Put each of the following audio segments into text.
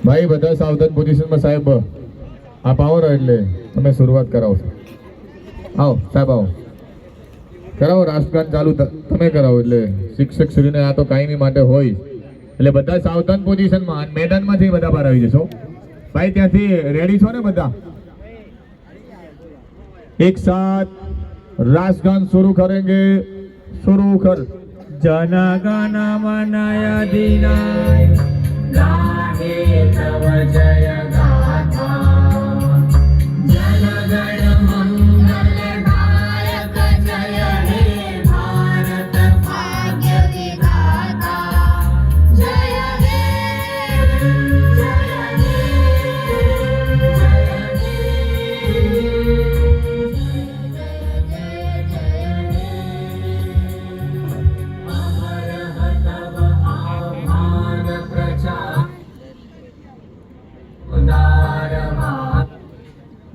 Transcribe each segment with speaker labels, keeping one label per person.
Speaker 1: भाई બધા સાવધાન પોઝિશનમાં સાહેબ આપ આવો ને એટલે તમે શરૂઆત કરાવો. આવો સાહેબ આવો, કરાવો રાષ્ટ્રગાન ચાલુ તમે કરાવો એટલે શિક્ષક શ્રીને આ તો કાયમી માટે હોય એટલે બધા સાવધાન પોઝિશનમાં મેદાનમાંથી બધા બહાર આવી જશો. ભાઈ ત્યાંથી રેડી છો ને બધા? एक साथ राष्ट्रगान शुरू करेंगे. शुरू कर.
Speaker 2: जन गण मन अधिनाय गाहे तव जय गाथा जन गण मंगल दायक जय हे भारत भाग्य विधाता जय हे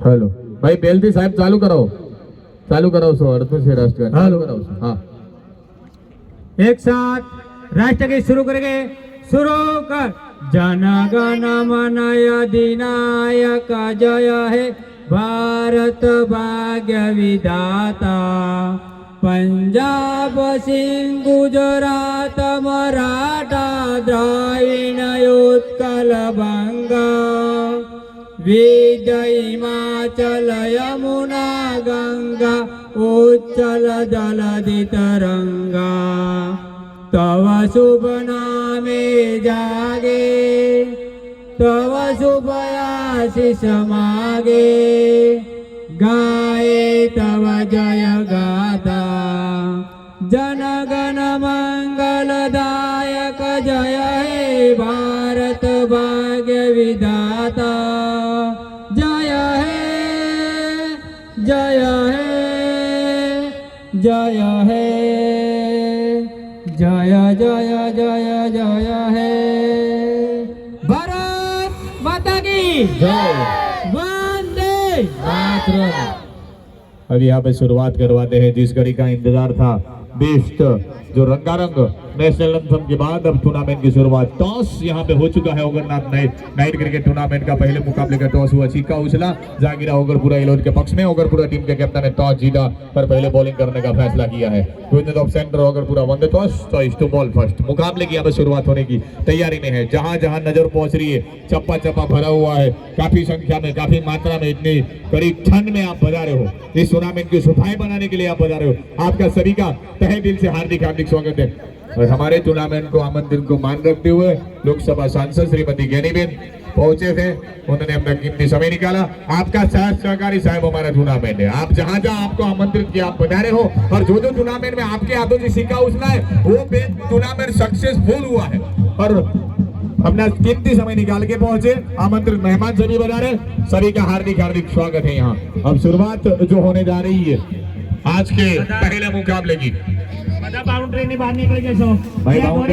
Speaker 1: हेलो भाई बेल थी साहब चालू कराओ सो अर्थ से राष्ट्रगान चालू कराओ. हाँ
Speaker 2: एक साथ राष्ट्र गीत शुरू करेंगे. शुरू कर. जन गण मन अधिनायक जय हे भारत भाग्य विधाता पंजाब सिंध गुजरात मराठा द्राविण उत्कल बंगा विजय हिमाचल यमुना गंगा उच्चल जलधि तरंगा तव शुभ नामे जागे तव शुभ आशीष मागे गाए तव जय गाथा जन गण मंगलदायक जय हे भारत भाग्य विधाता जय हे जय हे जय हे जय जय जय जय हे भारत माता की
Speaker 1: जय.
Speaker 2: वंदे
Speaker 1: मातरम. अब यहाँ पे शुरुआत करवाते हैं जिस घड़ी का इंतजार था. बेस्ट जो रंगारंग नेशनल एंथम के बाद अब टूर्नामेंट की शुरुआत. टॉस यहाँ पे हो चुका है. ओगरनाथ नाइट क्रिकेट टूर्नामेंट का पहले मुकाबले का टॉस हुआ. चीका उछला, जागीरा ओगरपुरा इलोज के पक्ष में. ओगरपुरा टीम के कैप्टन ने टॉस जीता पर पहले बॉलिंग करने का फैसला किया है. Win of centre Ogarpura won the toss, choice to bowl first. मुकाबले की यहाँ पे शुरुआत होने की तैयारी में है. जहां जहां नजर पहुंच रही है चप्पा चप्पा भरा हुआ है. काफी संख्या में, काफी मात्रा में, इतनी करीब ठंड में आप पधारे हो. इस टूर्नामेंट की सफाई बनाने के लिए आप पधारे हो. आपका सभी का तहे दिल से हार्दिक हार्दिक स्वागत है. और हमारे टूर्नामेंट को आमंत्रण को मान रखते हुए लोकसभा सांसद श्रीमती ज्ञानीबेन पहुंचे थे. उन्होंने अपना कीमती समय निकाला. आपका साथ सहकारी साहब हमारा टूर्नामेंट है. आप जहां जहां आपको आमंत्रित किया आप पधारे हो. और जो जो टूर्नामेंट में आपके हाथों से सिक्का उछला है वो टूर्नामेंट सक्सेसफुल हुआ है. और अपना कीमती समय निकाल के पहुंचे. आमंत्रित मेहमान सभी पधारे. सभी का हार्दिक हार्दिक स्वागत है. यहाँ अब शुरुआत जो होने जा रही है आज के पहले मुकाबले की.
Speaker 2: बाउंड्री नहीं बाहर निकल गए.